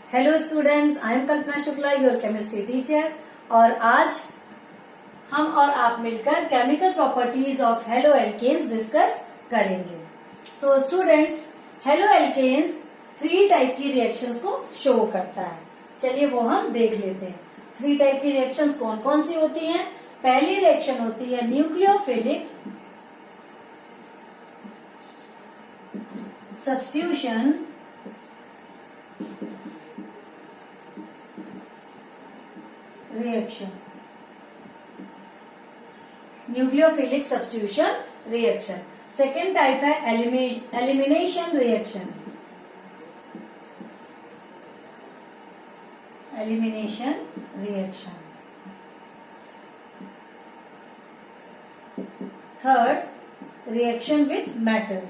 Hello students, I am Kalpana Shukla, your chemistry teacher. और आज हम और आप मिलकर chemical properties of haloalkanes discuss करेंगे। So students, haloalkanes 3 type की रिएक्शंस को शो करता है। चलिए वो हम देख लेते हैं। 3 टाइप की रिएक्शंस कौन कौन सी होती हैं। पहली रिएक्शन होती है nucleophilic substitution reaction. Nucleophilic substitution reaction. Second type है elimination reaction. Elimination reaction. Third, reaction with matter.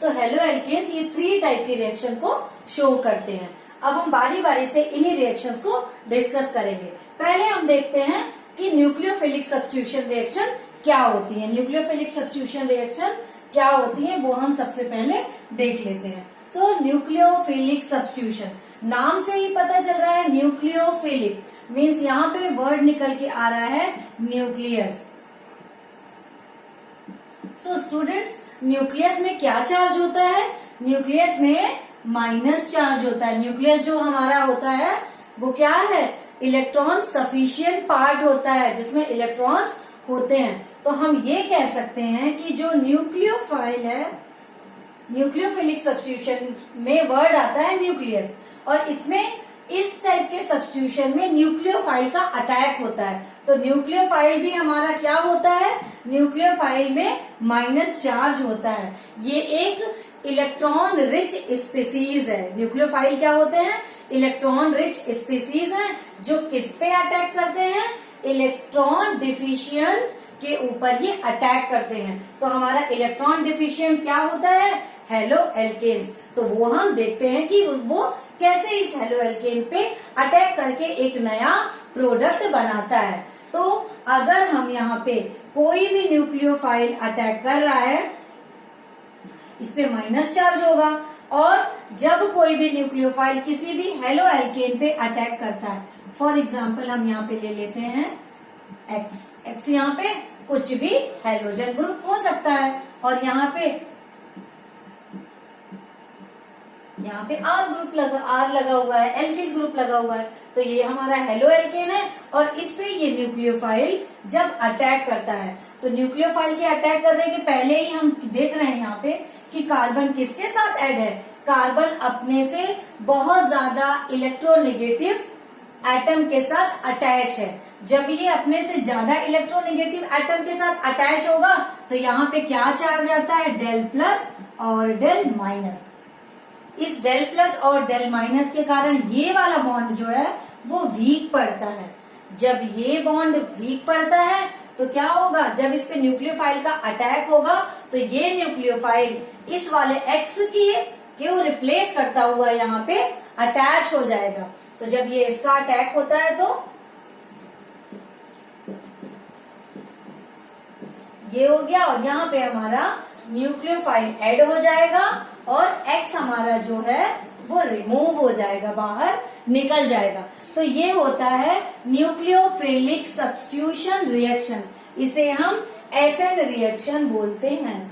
तो हेलो एल्केन्स ये 3 टाइप की रिएक्शन को शो करते हैं। अब हम बारी बारी से इन्हीं रिएक्शंस को डिस्कस करेंगे। पहले हम देखते हैं कि न्यूक्लियोफिलिक सब्स्टिट्यूशन रिएक्शन क्या होती है। न्यूक्लियोफिलिक सब्स्टिट्यूशन रिएक्शन क्या होती है वो हम सबसे पहले देख लेते हैं। सो न्यूक्लियोफिलिक सब्स्टिट्यूशन, नाम से ही पता चल रहा है न्यूक्लियोफिलिक मीन्स यहाँ पे वर्ड निकल के आ रहा है न्यूक्लियस। सो स्टूडेंट्स, न्यूक्लियस में क्या चार्ज होता है? न्यूक्लियस में माइनस चार्ज होता है। न्यूक्लियस जो हमारा होता है वो क्या है? इलेक्ट्रॉन सफिशिएंट पार्ट होता है जिसमें इलेक्ट्रॉन्स होते हैं। तो हम ये कह सकते हैं कि जो न्यूक्लियोफाइल है, न्यूक्लियोफिलिक सब्स्टिट्यूशन में वर्ड आता है न्यूक्लियस, और इसमें इस टाइप के सब्स्टिट्यूशन में न्यूक्लियोफाइल का अटैक होता है। तो न्यूक्लियोफाइल भी हमारा क्या होता है? न्यूक्लियोफाइल में माइनस चार्ज होता है। ये एक इलेक्ट्रॉन रिच स्पीसीज है। न्यूक्लियोफाइल क्या होते हैं? इलेक्ट्रॉन रिच स्पीसीज हैं जो किस पे अटैक करते हैं? इलेक्ट्रॉन डिफिशिएंट के ऊपर ये अटैक करते हैं। तो हमारा इलेक्ट्रॉन डिफिशिएंट क्या होता है? Hello alkenes. तो वो हम देखते हैं कि वो कैसे इस हेलो एल्केन पे अटैक करके एक नया प्रोडक्ट बनाता है। तो अगर हम यहाँ पे कोई भी न्यूक्लियोफाइल अटैक कर रहा है, इस पे माइनस चार्ज होगा, और जब कोई भी न्यूक्लियोफाइल किसी भी हेलो एल्केन पे अटैक करता है, फॉर एग्जाम्पल हम यहाँ पे ले लेते हैं एक्स। एक्स यहाँ पे कुछ भी हाइड्रोजन ग्रुप हो सकता है, और यहाँ पे आर लगा हुआ है, एल्किल ग्रुप लगा हुआ है। तो ये हमारा हेलो एल्केन है, और इस पे ये न्यूक्लियोफाइल जब अटैक करता है, तो न्यूक्लियोफाइल के अटैक करने के पहले ही हम देख रहे हैं यहाँ पे कि कार्बन किसके साथ ऐड है? कार्बन अपने से बहुत ज्यादा इलेक्ट्रोनेगेटिव एटम के साथ अटैच है। जब ये अपने से ज्यादा इलेक्ट्रोनेगेटिव एटम के साथ अटैच होगा तो यहाँ पे क्या चार्ज आता है? डेल प्लस और डेल माइनस। इस डेल प्लस और डेल माइनस के कारण ये वाला बॉन्ड जो है वो वीक पड़ता है। जब ये बॉन्ड वीक पड़ता है तो क्या होगा? जब इस पे न्यूक्लियोफाइल का अटैक होगा तो ये न्यूक्लियोफाइल इस वाले एक्स के वो रिप्लेस करता हुआ यहाँ पे अटैच हो जाएगा। तो जब ये इसका अटैक होता है तो ये हो गया, और यहाँ पे हमारा न्यूक्लियोफाइल ऐड हो जाएगा, और एक्स हमारा जो है वो रिमूव हो जाएगा, बाहर निकल जाएगा। तो ये होता है न्यूक्लियोफिलिक सब्स्टिट्यूशन रिएक्शन। इसे हम एसएन रिएक्शन बोलते हैं।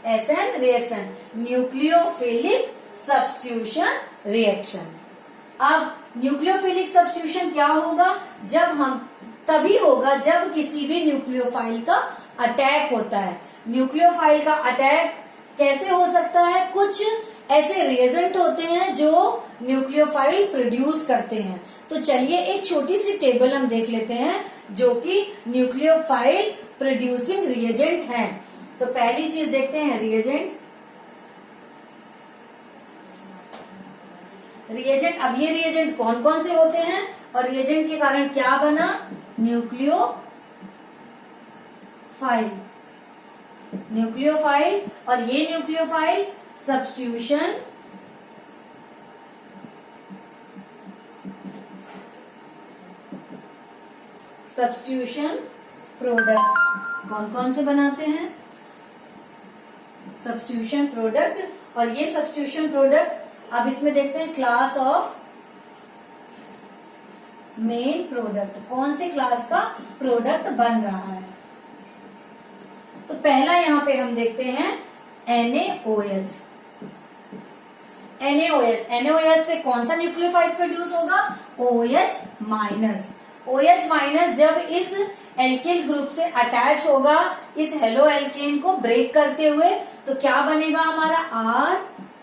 SN reaction, nucleophilic substitution reaction. अब न्यूक्लियोफिलिक सब्स्टिट्यूशन क्या होगा? तभी होगा जब किसी भी न्यूक्लियोफाइल का अटैक होता है। न्यूक्लियोफाइल का अटैक कैसे हो सकता है? कुछ ऐसे रिएजेंट होते हैं जो न्यूक्लियोफाइल प्रोड्यूस करते हैं। तो चलिए एक छोटी सी टेबल हम देख लेते हैं जो कि न्यूक्लियोफाइल प्रोड्यूसिंग रिएजेंट हैं। तो पहली चीज देखते हैं रिएजेंट। अब ये रिएजेंट कौन कौन से होते हैं और रिएजेंट के कारण क्या बना? न्यूक्लियोफाइल, और ये न्यूक्लियोफाइल सब्स्टिट्यूशन सब्स्टिट्यूशन प्रोडक्ट कौन कौन से बनाते हैं? Substitution product. और ये सब्स्टिट्यूशन प्रोडक्ट अब इसमें देखते हैं क्लास ऑफ मेन प्रोडक्ट, कौन से क्लास का प्रोडक्ट बन रहा है। तो पहला यहां पे हम देखते हैं NaOH। NaOH से कौन सा न्यूक्लियोफाइल प्रोड्यूस होगा? OH minus. OH माइनस जब इस एल्किल ग्रुप से अटैच होगा इस हेलो एल्केन को ब्रेक करते हुए, तो क्या बनेगा हमारा?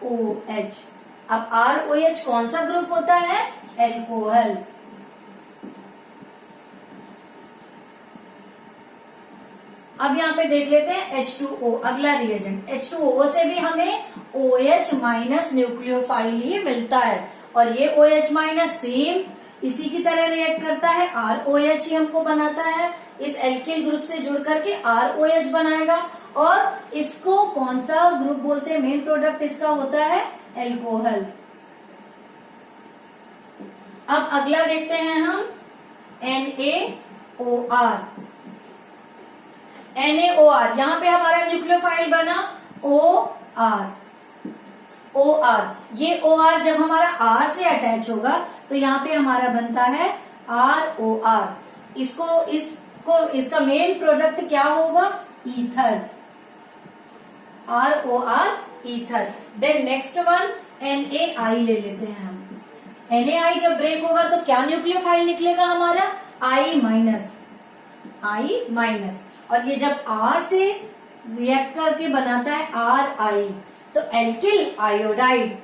ROH। अब ROH कौन सा ग्रुप होता है? एल्कोहल। अब यहाँ पे देख लेते हैं H2O, अगला रिएजेंट। H2O से भी हमें OH माइनस न्यूक्लियोफाइल ही मिलता है, और ये OH माइनस सेम इसी की तरह रिएक्ट करता है, ROH ही हमको बनाता है। इस एल्किल ग्रुप से जुड़ करके ROH बनाएगा, और इसको कौन सा ग्रुप बोलते हैं? मेन प्रोडक्ट इसका होता है एल्कोहल। अब अगला देखते हैं हम NaOR। NaOR यहाँ पे हमारा न्यूक्लियोफाइल बना OR। ये OR जब हमारा R से अटैच होगा तो यहाँ पे हमारा बनता है ROR। इसका मेन प्रोडक्ट क्या होगा? Ether. ROR ether. Then next one NaI ले लेते हैं हम। NaI जब ब्रेक होगा तो क्या न्यूक्लियोफाइल निकलेगा हमारा? I minus. और ये जब R से रिएक्ट करके बनाता है RI, तो एल्किल आयोडाइड।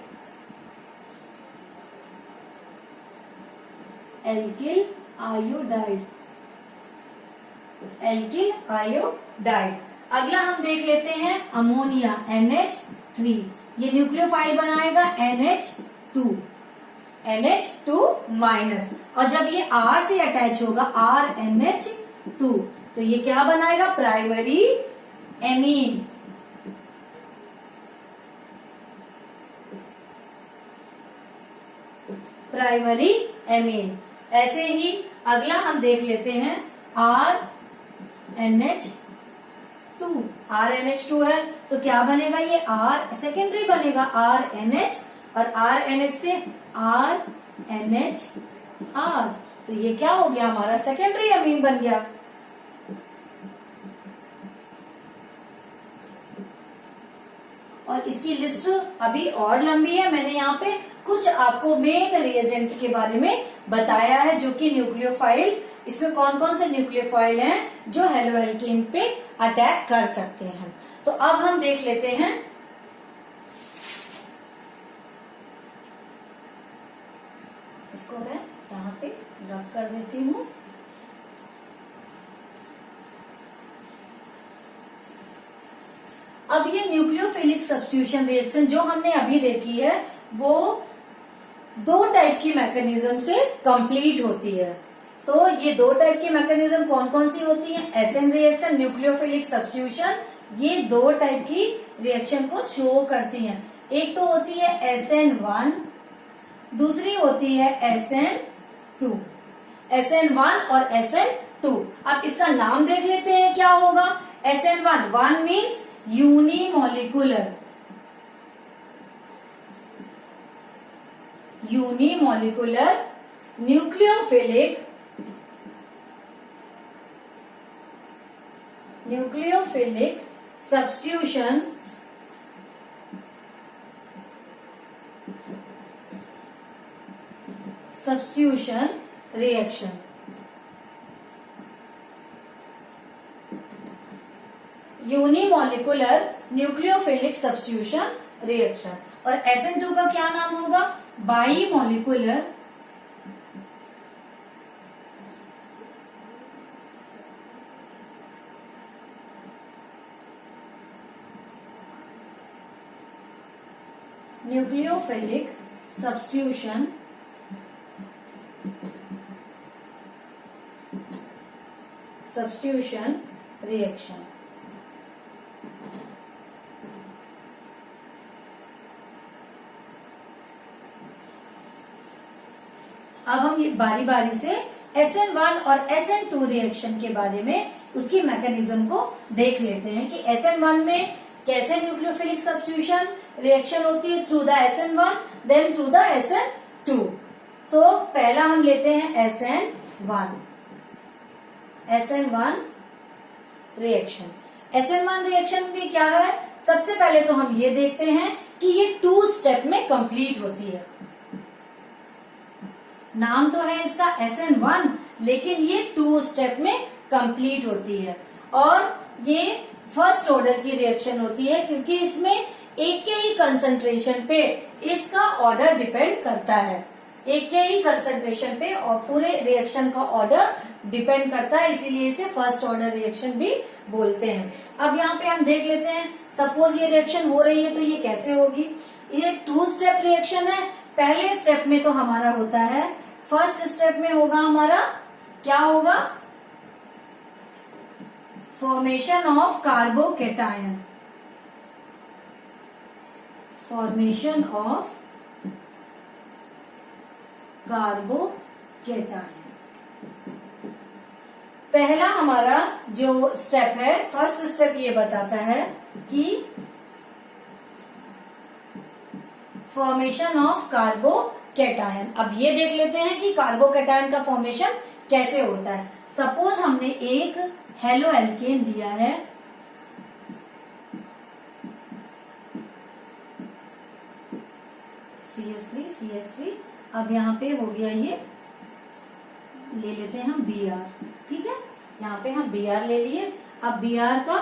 अगला हम देख लेते हैं अमोनिया NH3। ये न्यूक्लियोफाइल बनाएगा NH2 माइनस, और जब ये R से अटैच होगा RNH2, तो ये क्या बनाएगा? Primary amine. ऐसे ही अगला हम देख लेते हैं RNH2 है, तो क्या बनेगा? ये R सेकेंडरी बनेगा RNH, और RNH से RNHR, तो ये क्या हो गया? हमारा सेकेंडरी अमीन बन गया। और इसकी लिस्ट अभी और लंबी है, मैंने यहाँ पे कुछ आपको मेन रिएजेंट के बारे में बताया है, जो कि न्यूक्लियोफाइल, इसमें कौन कौन से न्यूक्लियोफाइल हैं जो हेलो एल्केन पे अटैक कर सकते हैं। तो अब हम देख लेते हैं इसको, मैं यहाँ पे रख कर देती हूँ। अब ये न्यूक्लियोफिलिक सब्स्टिट्यूशन रिएक्शन जो हमने अभी देखी है, वो दो टाइप की मैकेनिज्म से कंप्लीट होती है। तो ये दो टाइप की मैकेनिज्म कौन कौन सी होती है? एसएन रिएक्शन, न्यूक्लियोफिलिक सब्स्टिट्यूशन, ये दो टाइप की रिएक्शन को शो करती हैं। एक तो होती है SN1, दूसरी होती है SN2। SN1 और SN2। अब इसका नाम देख लेते हैं क्या होगा। SN1 1 means unimolecular, nucleophilic substitution reaction. Unimolecular nucleophilic substitution reaction. और SN2 का क्या नाम होगा? Bimolecular nucleophilic substitution reaction. अब हम ये बारी बारी से SN1 और SN2 रिएक्शन के बारे में उसकी मैकेनिज्म को देख लेते हैं कि SN1 में कैसे न्यूक्लियोफिलिक सब्स्टिट्यूशन रिएक्शन होती है, through the SN1 then through the SN2। So पहला हम लेते हैं SN1 रिएक्शन। SN1 रिएक्शन में क्या है, सबसे पहले तो हम ये देखते हैं कि ये 2 स्टेप में कंप्लीट होती है। नाम तो है इसका SN1 लेकिन ये 2 स्टेप में कंप्लीट होती है और ये फर्स्ट ऑर्डर की रिएक्शन होती है क्योंकि इसमें एक के ही कंसंट्रेशन पे इसका ऑर्डर डिपेंड करता है, एक के ही कंसंट्रेशन पे और पूरे रिएक्शन का ऑर्डर डिपेंड करता है, इसीलिए इसे फर्स्ट ऑर्डर रिएक्शन भी बोलते हैं। अब यहाँ पे हम देख लेते हैं, सपोज ये रिएक्शन हो रही है तो ये कैसे होगी। ये 2 स्टेप रिएक्शन है। पहले स्टेप में तो हमारा होता है, फर्स्ट स्टेप में होगा हमारा क्या होगा, formation of carbocation, formation of carbocation. पहला हमारा जो स्टेप है, फर्स्ट स्टेप ये बताता है कि फॉर्मेशन ऑफ कार्बोकेटायन। अब ये देख लेते हैं कि कार्बोकेटायन का फॉर्मेशन कैसे होता है। सपोज हमने एक हेलो एल्केन लिया है, CH3। अब यहाँ पे हो गया, ये ले लेते हैं हम Br, ठीक है। यहाँ पे हम Br ले लिए। अब Br का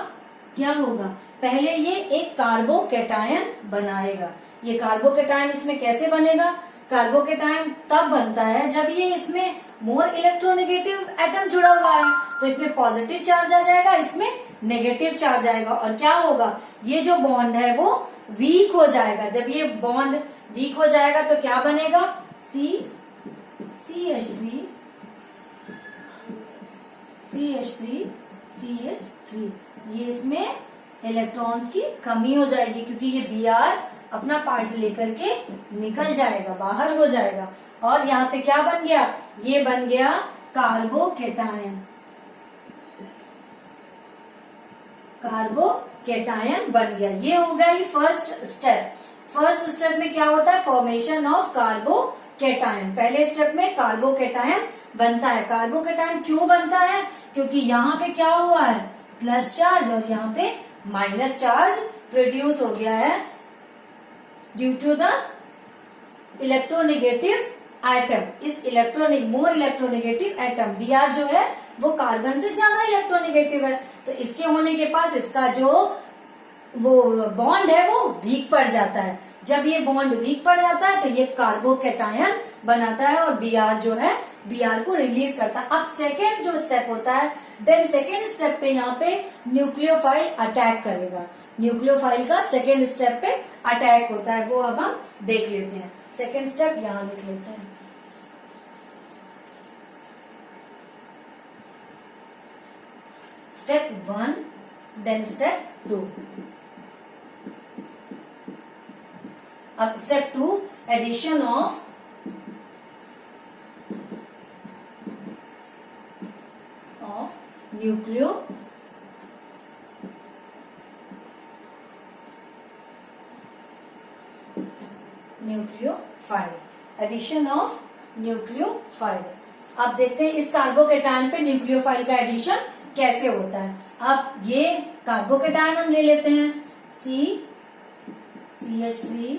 क्या होगा, पहले ये एक कार्बोकेटायन बनाएगा। ये कार्बोकेटायन इसमें कैसे बनेगा, कार्बोकेटायन तब बनता है जब ये इसमें मोर इलेक्ट्रोनेगेटिव एटम जुड़ा हुआ है, तो इसमें पॉजिटिव चार्ज आ जाएगा, इसमें नेगेटिव चार्ज आएगा और क्या होगा, ये जो बॉन्ड है वो वीक हो जाएगा। जब ये बॉन्ड वीक हो जाएगा तो क्या बनेगा, CH3 ये इसमें इलेक्ट्रॉन्स की कमी हो जाएगी क्योंकि ये Br अपना पार्ट लेकर के निकल जाएगा, बाहर हो जाएगा और यहाँ पे क्या बन गया, ये बन गया कार्बोकेटायन। कार्बोकेटायन बन गया, ये हो गया ये फर्स्ट स्टेप। फर्स्ट स्टेप में क्या होता है, फॉर्मेशन ऑफ कार्बोकेटायन। पहले स्टेप में कार्बोकेटायन बनता है। कार्बोकेटायन क्यों बनता है, क्योंकि यहाँ पे क्या हुआ है, प्लस चार्ज और यहाँ पे माइनस चार्ज प्रोड्यूस हो गया है due to the electronegative atom. इस मोर इलेक्ट्रोनेगेटिव एटम Br जो है वो कार्बन से ज्यादा इलेक्ट्रोनेगेटिव है, तो इसके होने के पास इसका जो वो बॉन्ड है वो वीक पड़ जाता है। जब ये बॉन्ड वीक पड़ जाता है तो ये कार्बोकेटायन बनाता है और Br जो है Br को रिलीज करता है। अब सेकेंड जो स्टेप होता है, देन सेकेंड स्टेप पे यहाँ पे न्यूक्लियोफाइल अटैक करेगा। न्यूक्लियोफाइल का सेकेंड स्टेप पे अटैक होता है, वो अब हम देख लेते हैं। सेकेंड स्टेप यहाँ लिख लेते हैं। Step 1 then step 2। अब step 2, addition of nucleophile, addition of nucleophile. अब देखते हैं इस कार्बोकेटायन पे न्यूक्लियोफाइल का एडिशन कैसे होता है। अब ये कार्बोकेटायन हम ले लेते हैं, CH3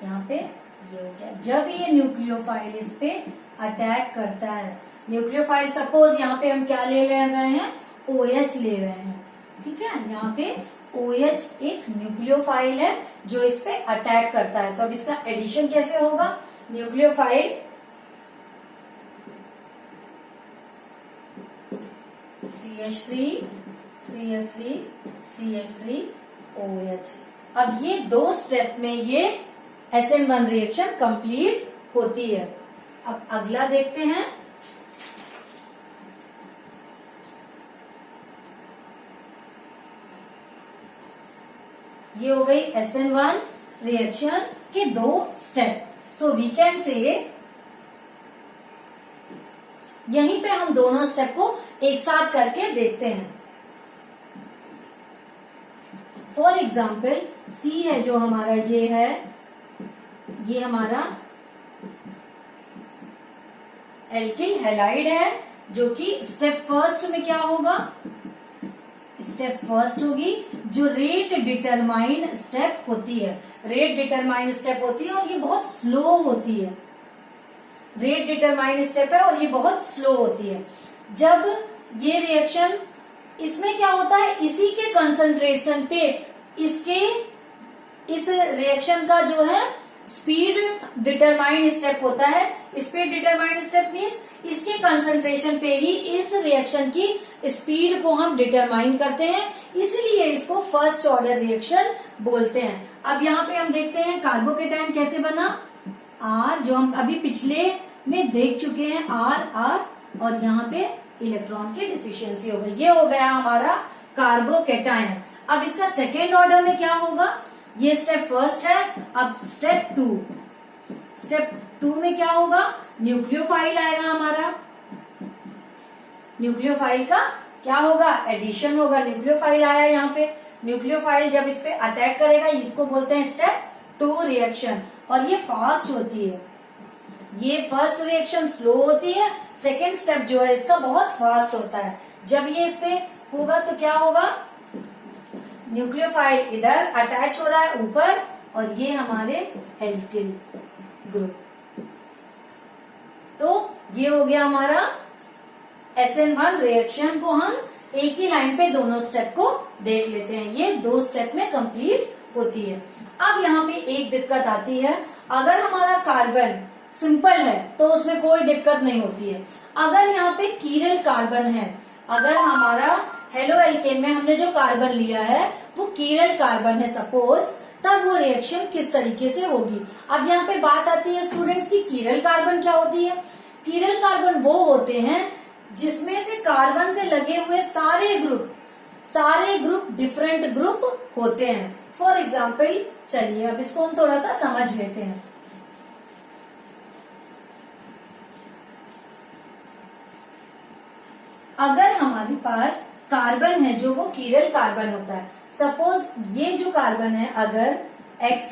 यहाँ पे ये हो गया। जब ये न्यूक्लियोफाइल इस पे अटैक करता है, न्यूक्लियोफाइल सपोज यहाँ पे हम क्या ले रहे हैं, OH ले रहे हैं, ठीक है। यहाँ पे OH एक न्यूक्लियोफाइल है जो इस पे अटैक करता है, तो अब इसका एडिशन कैसे होगा, न्यूक्लियोफाइल CH3 OH। अब ये 2 स्टेप में ये SN1 रिएक्शन कंप्लीट होती है। अब अगला देखते हैं, ये हो गई SN1 रिएक्शन। के 2 step. So we can say यहीं पे हम दोनों स्टेप को एक साथ करके देखते हैं। फॉर एग्जाम्पल सी है जो हमारा, ये है, ये हमारा एल्किल हैलाइड है, जो कि स्टेप फर्स्ट में क्या होगा, स्टेप फर्स्ट होगी जो रेट डिटरमाइन स्टेप होती है। रेट डिटरमाइन स्टेप होती है और ये बहुत स्लो होती है। रेट डिटरमाइन स्टेप है और ये बहुत स्लो होती है। जब ये रिएक्शन, इसमें क्या होता है, इसी के कंसंट्रेशन पे इस रिएक्शन का जो है स्पीड डिटरमाइन स्टेप होता है। स्पीड डिटरमाइन स्टेप मीन्स इसके कंसंट्रेशन पे ही इस रिएक्शन की स्पीड को हम डिटरमाइन करते हैं, इसीलिए इसको फर्स्ट ऑर्डर रिएक्शन बोलते हैं। अब यहाँ पे हम देखते हैं कार्बोकेटायन कैसे बना। R जो हम अभी पिछले में देख चुके हैं, R और यहाँ पे इलेक्ट्रॉन की डिफिशियंसी हो गई, ये हो गया हमारा कार्बोकेटायन। अब इसका सेकेंड ऑर्डर में क्या होगा, ये स्टेप फर्स्ट है। अब स्टेप टू में क्या होगा, न्यूक्लियोफाइल आएगा हमारा। न्यूक्लियोफाइल का क्या होगा, एडिशन होगा। न्यूक्लियोफाइल आया यहाँ पे, न्यूक्लियोफाइल जब इस पे अटैक करेगा इसको बोलते हैं स्टेप 2 रिएक्शन, और ये फास्ट होती है। ये फर्स्ट रिएक्शन स्लो होती है, सेकेंड स्टेप जो है इसका बहुत फास्ट होता है। जब ये इस पे होगा तो क्या होगा, न्यूक्लियोफाइल इधर अटैच हो रहा है ऊपर, और ये हमारे एल्किल ग्रुप। तो ये हो गया हमारा SN1 रिएक्शन को हम एक ही लाइन पे दोनों स्टेप को देख लेते हैं। ये 2 स्टेप में कंप्लीट होती है। अब यहाँ पे एक दिक्कत आती है, अगर हमारा कार्बन सिंपल है तो उसमें कोई दिक्कत नहीं होती है। अगर यहाँ पे कीरल कार्बन है, अगर हमारा हेलो एल्केन में हमने जो कार्बन लिया है वो कीरल कार्बन है सपोज, तब वो रिएक्शन किस तरीके से होगी। अब यहाँ पे बात आती है स्टूडेंट्स की कीरल कार्बन क्या होती है। कीरल कार्बन वो होते हैं जिसमें से कार्बन से लगे हुए सारे ग्रुप डिफरेंट ग्रुप होते हैं। फॉर एग्जाम्पल चलिए अब इसको हम थोड़ा सा समझ लेते हैं। अगर हमारे पास कार्बन है जो वो कीरल कार्बन होता है, सपोज ये जो कार्बन है अगर X,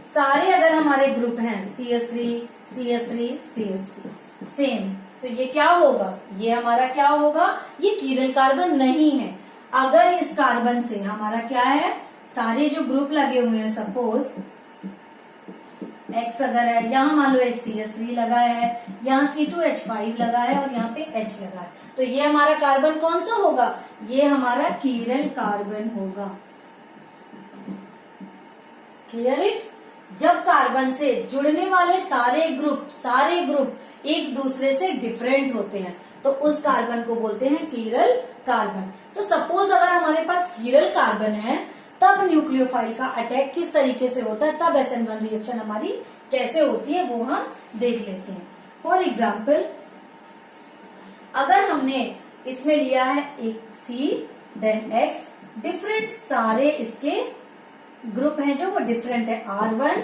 सारे अगर हमारे ग्रुप हैं CH3 CH3 CH3 सेम, तो ये क्या होगा, ये हमारा क्या होगा, ये कीरल कार्बन नहीं है। अगर इस कार्बन से हमारा क्या है, सारे जो ग्रुप लगे हुए हैं सपोज X अगर है, यहाँ मान लो एक CH3 लगा है, यहाँ C2H5 लगा है और यहाँ पे H लगा है, तो ये हमारा कार्बन कौन सा होगा, ये हमारा कीरल कार्बन होगा। Clear it. जब कार्बन से जुड़ने वाले सारे ग्रुप एक दूसरे से डिफरेंट होते हैं तो उस कार्बन को बोलते हैं कीरल कार्बन। तो सपोज अगर हमारे पास कीरल कार्बन है तब न्यूक्लियोफाइल का अटैक किस तरीके से होता है, तब SN1 रिएक्शन हमारी कैसे होती है वो हम देख लेते हैं। फॉर एग्जाम्पल अगर हमने इसमें लिया है एक C देन X, डिफरेंट सारे इसके ग्रुप हैं जो वो डिफरेंट है, R1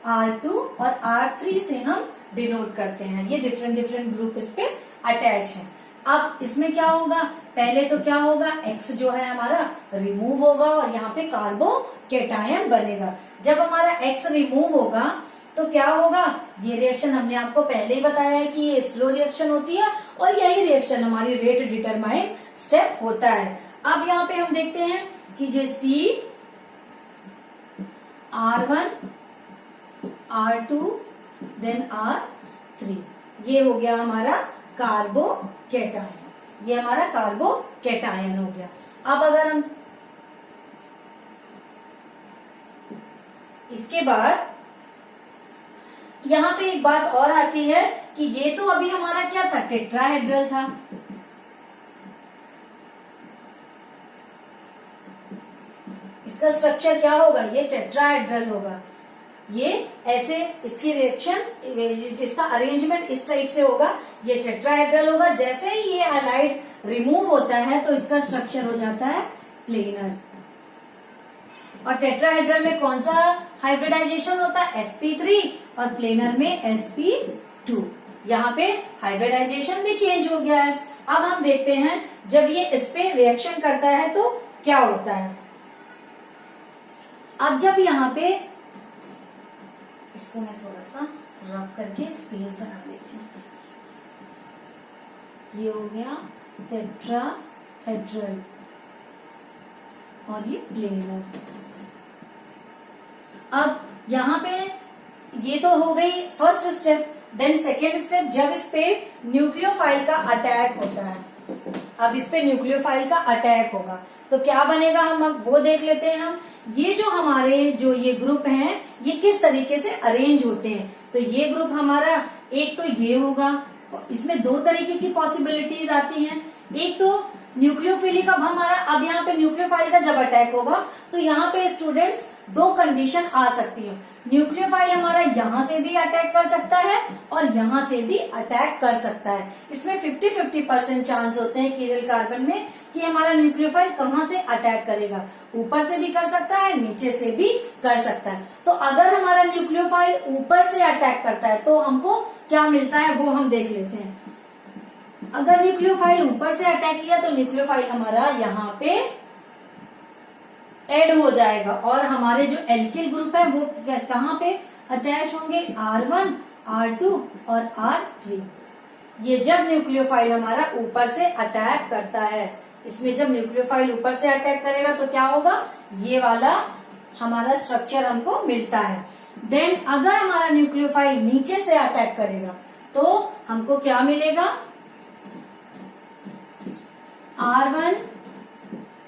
R2 और R3 से हम डिनोट करते हैं। ये डिफरेंट ग्रुप इस पे अटैच है। अब इसमें क्या होगा, पहले तो क्या होगा, X जो है हमारा रिमूव होगा और यहाँ पे कार्बोकेटायन बनेगा। जब हमारा X रिमूव होगा तो क्या होगा, ये रिएक्शन हमने आपको पहले ही बताया है कि ये स्लो रिएक्शन होती है और यही रिएक्शन हमारी रेट डिटरमाइन स्टेप होता है। अब यहाँ पे हम देखते हैं कि जो C R1 R2 then R3, ये हो गया हमारा कार्बोकेटायन, ये हमारा कार्बोकेटायन हो गया। अब अगर हम इसके बाद यहाँ पे एक बात और आती है कि ये तो अभी हमारा क्या था, टेट्राहेड्रल था। इसका स्ट्रक्चर क्या होगा, ये टेट्राहेड्रल होगा। ये ऐसे इसकी रिएक्शन जिसका अरेंजमेंट इस टाइप से होगा, ये टेट्राहेड्रल होगा। जैसे ही ये हैलाइड रिमूव होता है तो इसका स्ट्रक्चर हो जाता है प्लेनर। और टेट्राहेड्रल में कौन सा हाइब्रिडाइजेशन होता है? sp3 और प्लेनर में sp2। यहाँ पे हाइब्रिडाइजेशन भी चेंज हो गया है। अब हम देखते हैं जब ये इस पे रिएक्शन करता है तो क्या होता है। अब जब यहाँ पे इसको मैं थोड़ा सा रब करके स्पेस बना लेती हूँ। ये हो गया टेट्राहेड्रल और ये प्लेनर। अब यहाँ पे ये तो हो गई first step. Then second step, जब इस पे न्यूक्लियोफाइल का अटैक होता है। अब इस पे न्यूक्लियोफाइल का अटैक होगा तो क्या बनेगा, हम अब वो देख लेते हैं। हम ये जो हमारे जो ये ग्रुप हैं ये किस तरीके से अरेंज होते हैं। तो ये ग्रुप हमारा एक तो ये होगा, इसमें दो तरीके की पॉसिबिलिटीज आती हैं। एक तो न्यूक्लियोफिलिक, अब हमारा अब यहाँ पे न्यूक्लियोफाइल का जब अटैक होगा तो यहाँ पे स्टूडेंट्स दो कंडीशन आ सकती है। न्यूक्लियोफाइल हमारा यहाँ से भी अटैक कर सकता है और यहाँ से भी अटैक कर सकता है। इसमें 50-50% चांस होते हैं कीरल कार्बन में कि हमारा न्यूक्लियोफाइल कहाँ से अटैक करेगा। ऊपर से भी कर सकता है, नीचे से भी कर सकता है। तो अगर हमारा न्यूक्लियोफाइल ऊपर से अटैक करता है तो हमको क्या मिलता है वो हम देख लेते हैं। अगर न्यूक्लियोफाइल ऊपर से अटैक किया तो न्यूक्लियोफाइल हमारा यहाँ पे ऐड हो जाएगा और हमारे जो एल्किल ग्रुप है वो कहाँ पे अटैच होंगे, R1, R2 और R3। ये जब न्यूक्लियोफाइल हमारा ऊपर से अटैक करता है, इसमें जब न्यूक्लियोफाइल ऊपर से अटैक करेगा तो क्या होगा, ये वाला हमारा स्ट्रक्चर हमको मिलता है। देन अगर हमारा न्यूक्लियोफाइल नीचे से अटैक करेगा तो हमको क्या मिलेगा, R1,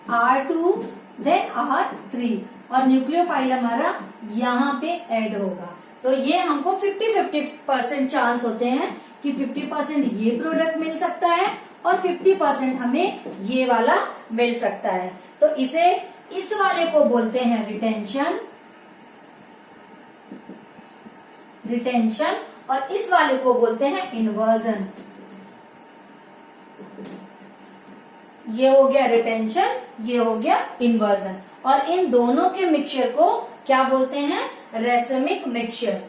R2 देन R3 और न्यूक्लियोफाइल हमारा यहाँ पे ऐड होगा। तो ये हमको 50-50% चांस होते हैं कि 50% ये प्रोडक्ट मिल सकता है और 50% हमें ये वाला मिल सकता है। तो इसे इस वाले को बोलते हैं रिटेंशन और इस वाले को बोलते हैं इन्वर्जन। ये हो गया रिटेंशन, ये हो गया इन्वर्जन और इन दोनों के मिक्सचर को क्या बोलते हैं, रेसमिक मिक्सचर।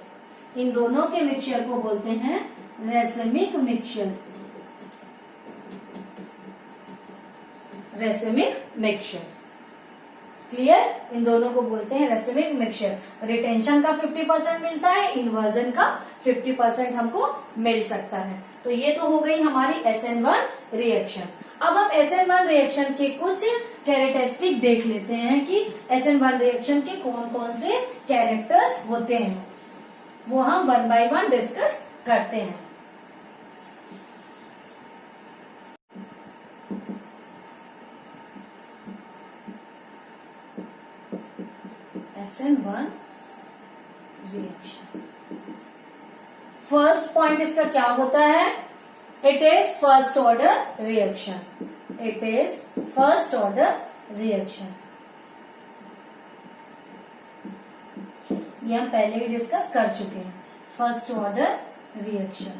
इन दोनों के मिक्सचर को बोलते हैं racemic mixture. Racemic mixture clear, इन दोनों को बोलते हैं रेसमिक मिक्सचर। रिटेंशन का 50% मिलता है, इन्वर्जन का 50% हमको मिल सकता है। तो ये तो हो गई हमारी SN1 रिएक्शन। अब हम SN1 रिएक्शन के कुछ कैरेक्टरिस्टिक देख लेते हैं कि SN1 रिएक्शन के कौन कौन से कैरेक्टर्स होते हैं, वो हम 1 by 1 डिस्कस करते हैं। SN1 रिएक्शन, फर्स्ट पॉइंट इसका क्या होता है, it is first order reaction. It is first order reaction. ये हम पहले ही डिस्कस कर चुके हैं। First order reaction,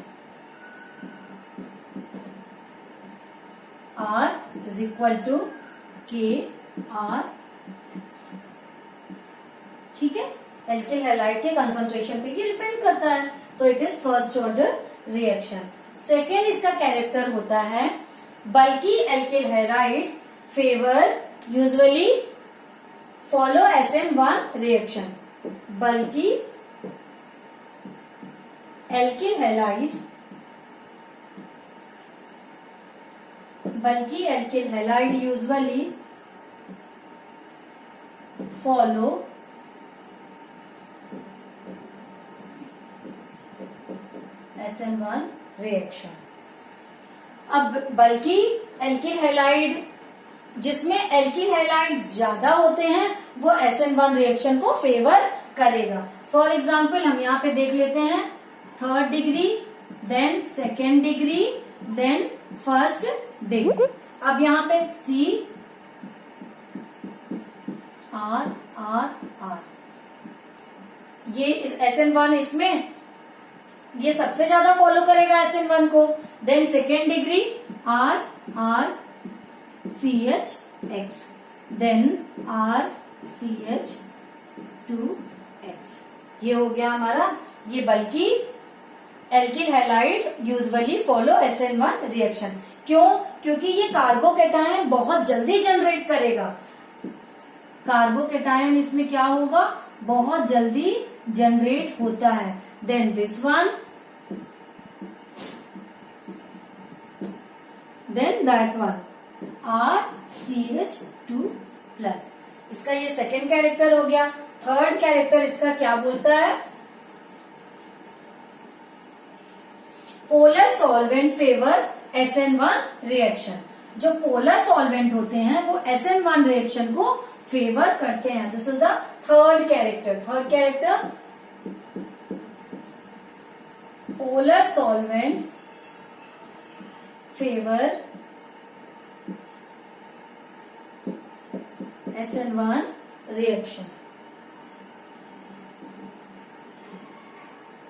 R is equal to KR। ठीक है, एल्किल हैलाइड के कंसंट्रेशन पे ये डिपेंड करता है। तो it is first order reaction. Second इसका कैरेक्टर होता है, बल्कि alkyl halide favour usually follow SN1 reaction. बल्कि alkyl halide usually follow SN1 reaction. अब बल्कि एल्किल हैलाइड, जिसमें एल्किल हैलाइड्स ज्यादा होते हैं वो SN1 रिएक्शन को फेवर करेगा। फॉर एग्जाम्पल हम यहाँ पे देख लेते हैं, 3rd degree, then 2nd degree, then 1st degree. अब यहाँ पे C R R R, ये SN1 इसमें ये सबसे ज्यादा फॉलो करेगा SN1 को। Then 2nd degree R R CH X, then R CH2X। ये हो गया हमारा। ये बल्कि alkyl halide usually follow SN1 reaction. क्यों? क्योंकि ये कार्बोकैटायन बहुत जल्दी जनरेट करेगा। कार्बोकैटायन इसमें क्या होगा? बहुत जल्दी जनरेट होता है। Then this one, then that one, RCH2 plus. इसका ये सेकेंड कैरेक्टर हो गया। थर्ड कैरेक्टर इसका क्या बोलता है? Polar solvent favour SN1 reaction. जो पोलर सॉल्वेंट होते हैं वो SN1 रिएक्शन को फेवर करते हैं। This is the third character. Third character, polar solvent favour SN1 reaction.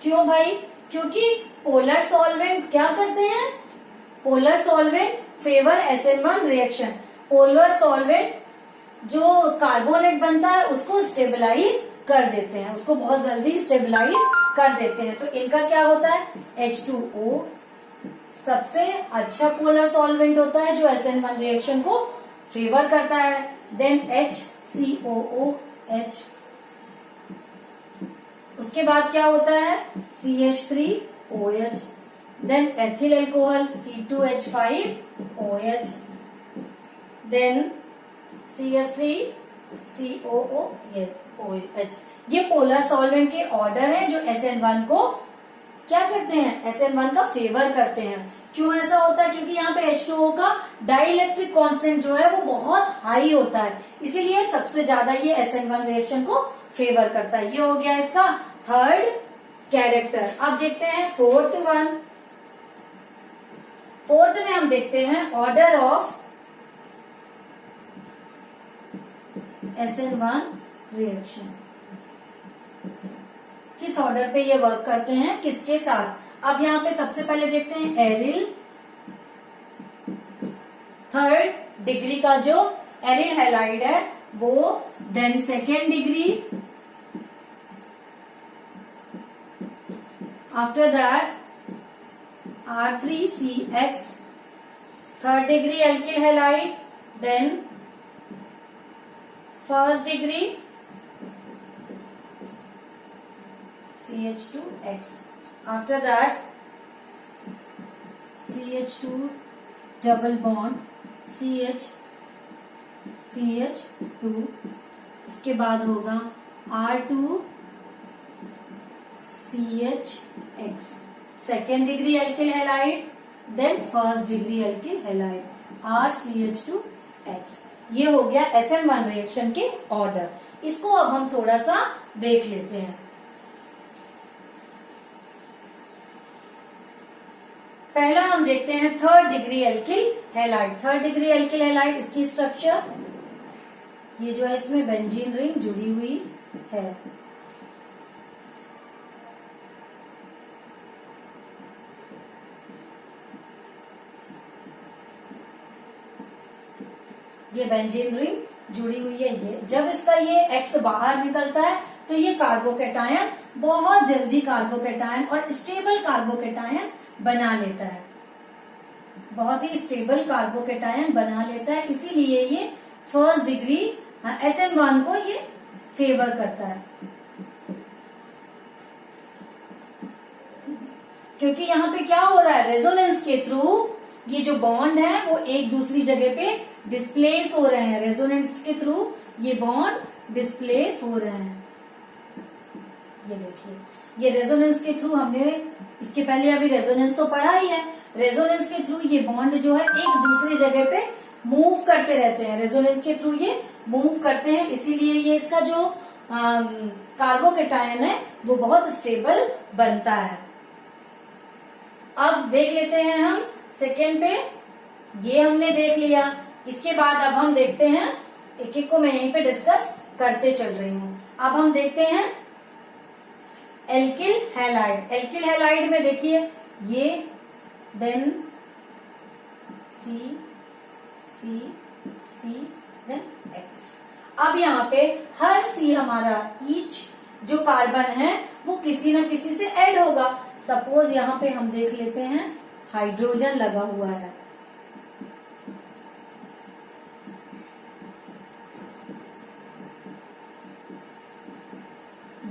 क्यों भाई? क्योंकि पोलर सॉल्वेंट क्या करते हैं? Polar solvent favour SN1 reaction. Polar solvent जो कार्बोनेट बनता है उसको स्टेबलाइज कर देते हैं, उसको बहुत जल्दी स्टेबलाइज कर देते हैं। तो इनका क्या होता है? H2O सबसे अच्छा पोलर सॉल्वेंट होता है जो SN1 रिएक्शन को फेवर करता है। देन HCOOH, उसके बाद क्या होता है? CH3OH, then ethyl alcohol C2H5OH, then CH3COOH। ये पोलर सॉल्वेंट के ऑर्डर है जो SN1 को क्या करते हैं? SN1 का फेवर करते हैं। क्यों ऐसा होता है? क्योंकि यहाँ पे H2O का डाइइलेक्ट्रिक कांस्टेंट जो है वो बहुत हाई होता है, इसीलिए सबसे ज्यादा ये SN1 रिएक्शन को फेवर करता है। ये हो गया इसका थर्ड कैरेक्टर। अब देखते हैं फोर्थ वन। फोर्थ में हम देखते हैं ऑर्डर ऑफ SN1 रिएक्शन। किस ऑर्डर पे ये वर्क करते हैं, किसके साथ? अब यहाँ पे सबसे पहले देखते हैं एरिल। थर्ड डिग्री का जो एरिल हैलाइड है वो, then second degree, after that R3CX, third degree alkyl halide, then first degree CH2X, after that CH2 double bond CH2, इसके बाद होगा R2CHX, second degree alkyl halide, then first degree alkyl halide RCH2X। ये हो गया SN1 reaction के order. इसको अब हम थोड़ा सा देख लेते हैं। पहला हम देखते हैं third degree alkyl halide. Third degree alkyl halide, इसकी स्ट्रक्चर ये जो है, इसमें बेंजीन रिंग जुड़ी हुई है। ये बेंजीन रिंग जुड़ी हुई है। ये जब इसका ये X बाहर निकलता है तो ये कार्बोकैटायन बहुत जल्दी कार्बोकैटायन और स्टेबल कार्बोकैटायन बना लेता है, बहुत ही स्टेबल कार्बोकैटायन बना लेता है। इसीलिए ये फर्स्ट डिग्री SN1 को ये फेवर करता है, क्योंकि यहाँ पे क्या हो रहा है? रेजोनेंस के थ्रू ये जो बॉन्ड है वो एक दूसरी जगह पे डिस्प्लेस हो रहे हैं। रेजोनेंस के थ्रू ये बॉन्ड डिस्प्लेस हो रहे हैं। ये देखिए, ये रेजोनेंस के थ्रू हमने इसके पहले अभी रेजोनेंस तो पढ़ा ही है। रेजोनेंस के थ्रू ये बॉन्ड जो है एक दूसरी जगह पे मूव करते रहते हैं। रेजोनेंस के थ्रू ये मूव करते हैं, इसीलिए ये इसका जो कार्बोकैटायन है वो बहुत स्टेबल बनता है। अब देख लेते हैं हम सेकेंड पे। ये हमने देख लिया। इसके बाद अब हम देखते हैं, एक एक को मैं यहीं पे डिस्कस करते चल रही हूँ। अब हम देखते हैं एल्किल हैलाइड। एल्किल हैलाइड में देखिए ये, देन C देन X। अब यहाँ पे हर सी हमारा ईच जो कार्बन है वो किसी न किसी से ऐड होगा। सपोज यहाँ पे हम देख लेते हैं हाइड्रोजन लगा हुआ है,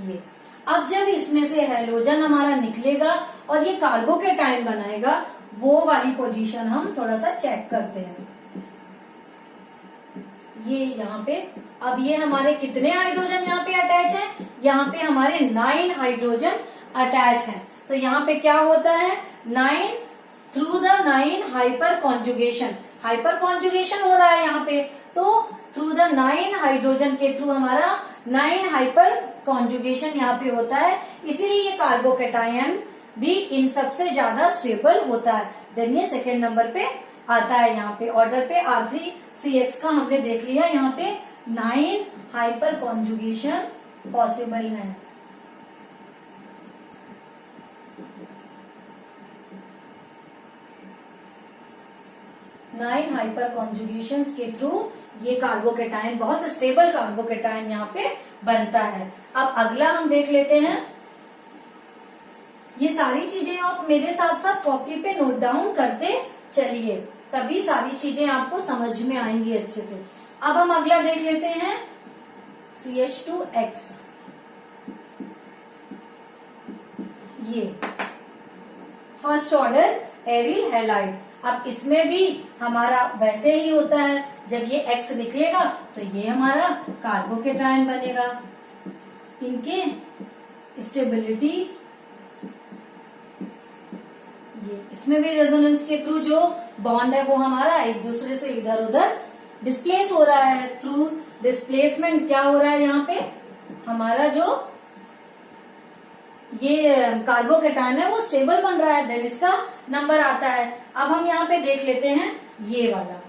ये अब जब इसमें से हैलोजन हमारा निकलेगा और ये कार्बोकेटाइन बनाएगा, वो वाली पोजीशन हम थोड़ा सा चेक करते हैं। ये यहाँ पे अब ये हमारे कितने हाइड्रोजन यहाँ पे अटैच है, यहाँ पे हमारे 9 हाइड्रोजन अटैच हैं। तो यहाँ पे क्या होता है 9 through the 9 hyper conjugation, hyper conjugation हो रहा है यहाँ पे, तो थ्रू द 9 हाइड्रोजन के थ्रू हमारा 9 हाइपर कॉन्जुगेशन यहाँ पे होता है, इसीलिए ये कार्बोकेटायन भी इन सबसे ज्यादा स्टेबल होता है। देन ये सेकेंड नंबर पे आता है यहाँ पे ऑर्डर पे। R3CX का हमने देख लिया, यहाँ पे 9 हाइपर कॉन्जुगेशन पॉसिबल है। नाइन हाइपर कॉन्जुगेशन के थ्रू ये कार्बोकेटाइन बहुत स्टेबल कार्बोकेटाइन यहाँ पे बनता है। अब अगला हम देख लेते हैं, ये सारी चीजें आप मेरे साथ साथ कॉपी पे नोट डाउन करते चलिए, तभी सारी चीजें आपको समझ में आएंगी अच्छे से। अब हम अगला देख लेते हैं CH2X, ये फर्स्ट ऑर्डर एरिल हैलाइड। अब इसमें भी हमारा वैसे ही होता है, जब ये X निकलेगा तो ये हमारा कार्बोकेटाइन बनेगा। इनके स्टेबिलिटी, ये इसमें भी रेजोनेंस के थ्रू जो बॉन्ड है वो हमारा एक दूसरे से इधर उधर डिस्प्लेस हो रहा है। थ्रू डिस्प्लेसमेंट क्या हो रहा है यहाँ पे, हमारा जो ये कार्बोकेटाइन है वो स्टेबल बन रहा है, देन इसका नंबर आता है। अब हम यहाँ पे देख लेते हैं ये वाला,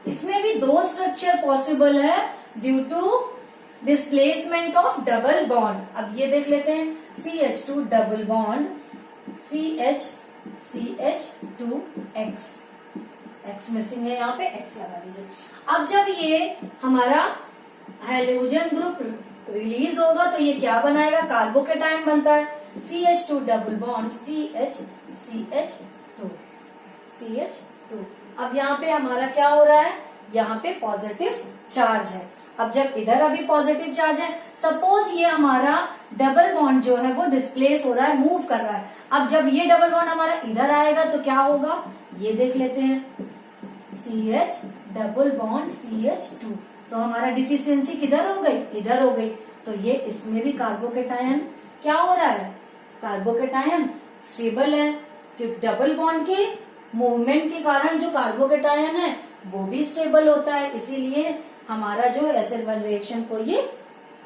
इसमें भी 2 स्ट्रक्चर पॉसिबल है due to displacement of double bond. अब ये देख लेते हैं CH2 double bond CH2X, X missing है यहाँ पे, X लगा दीजिए। अब जब ये हमारा हाइड्रोजन ग्रुप रिलीज होगा तो ये क्या बनाएगा, कार्बोकेटाइन बनता है CH2 डबल बॉन्ड CH2। अब यहाँ पे हमारा क्या हो रहा है, यहाँ पे पॉजिटिव चार्ज है। अब जब इधर अभी पॉजिटिव चार्ज है, सपोज ये हमारा डबल बॉन्ड जो है वो डिस्प्लेस हो रहा है, मूव कर रहा है। अब जब ये डबल बॉन्ड हमारा इधर आएगा तो क्या होगा, ये देख लेते हैं CH डबल बॉन्ड CH2, तो हमारा डिफिशियंसी किधर हो गई, इधर हो गई। तो ये इसमें भी कार्बोकेटायन क्या हो रहा है, कार्बोकेटायन स्टेबल है, क्योंकि डबल बॉन्ड के मूवमेंट के कारण जो कार्बोकेटायन है वो भी स्टेबल होता है, इसीलिए हमारा जो SN1 रिएक्शन को ये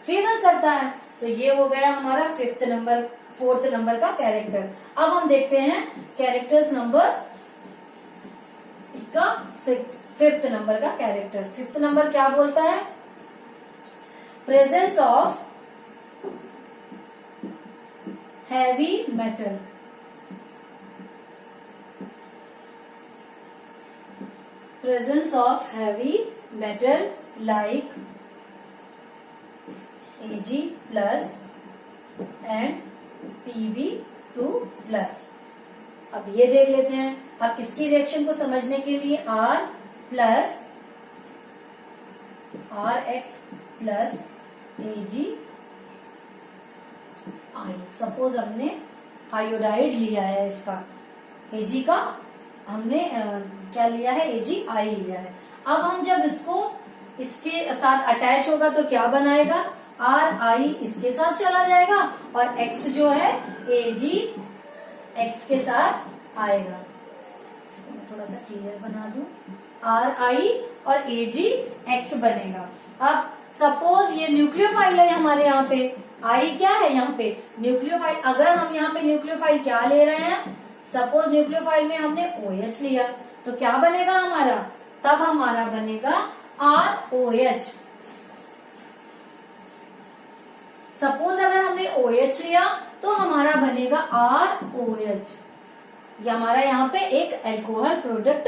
फेवर करता है। तो ये हो गया हमारा 4th नंबर का कैरेक्टर। अब हम देखते हैं कैरेक्टर्स नंबर, इसका 5th नंबर का कैरेक्टर। 5th नंबर क्या बोलता है, presence of heavy metal, presence of heavy metal like Ag plus and Pb2 plus। अब ये देख लेते हैं, अब इसकी रिएक्शन को समझने के लिए R plus RX plus Ag I, suppose हमने आयोडाइड लिया है, इसका Ag का हमने क्या लिया है, AgI लिया है। अब हम जब इसको इसके साथ अटैच होगा तो क्या बनाएगा, RI इसके साथ चला जाएगा और X जो है Ag X के साथ आएगा। इसको मैं थोड़ा सा क्लियर बना दूं, RI और Ag X बनेगा। अब सपोज ये न्यूक्लियोफाइल है हमारे यहाँ पे, I क्या है यहाँ पे न्यूक्लियोफाइल। अगर हम यहाँ पे न्यूक्लियोफाइल क्या ले रहे हैं, सपोज न्यूक्लियोफाइल में हमने OH लिया तो क्या बनेगा हमारा, तब हमारा बनेगा ROH। सपोज अगर हमने OH लिया तो हमारा बनेगा ROH। ये हमारा यहाँ पे एक अल्कोहल प्रोडक्ट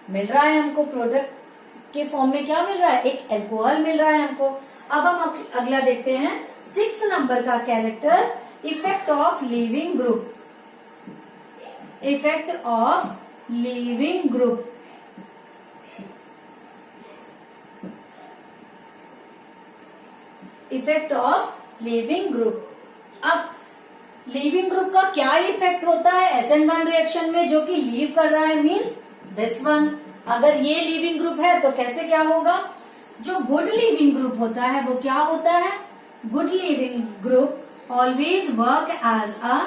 मिल रहा है हमको, प्रोडक्ट के फॉर्म में क्या मिल रहा है, एक अल्कोहल मिल रहा है हमको। अब हम अगला देखते हैं 6 नंबर का character, effect of leaving group. Effect of leaving group. Effect of leaving group. अब लीविंग ग्रुप का क्या इफेक्ट होता है SN1 रिएक्शन में, जो कि लीव कर रहा है, मीन्स दिस वन। अगर ये लीविंग ग्रुप है तो कैसे क्या होगा, जो गुड लीविंग ग्रुप होता है वो क्या होता है, good leaving group always work as a,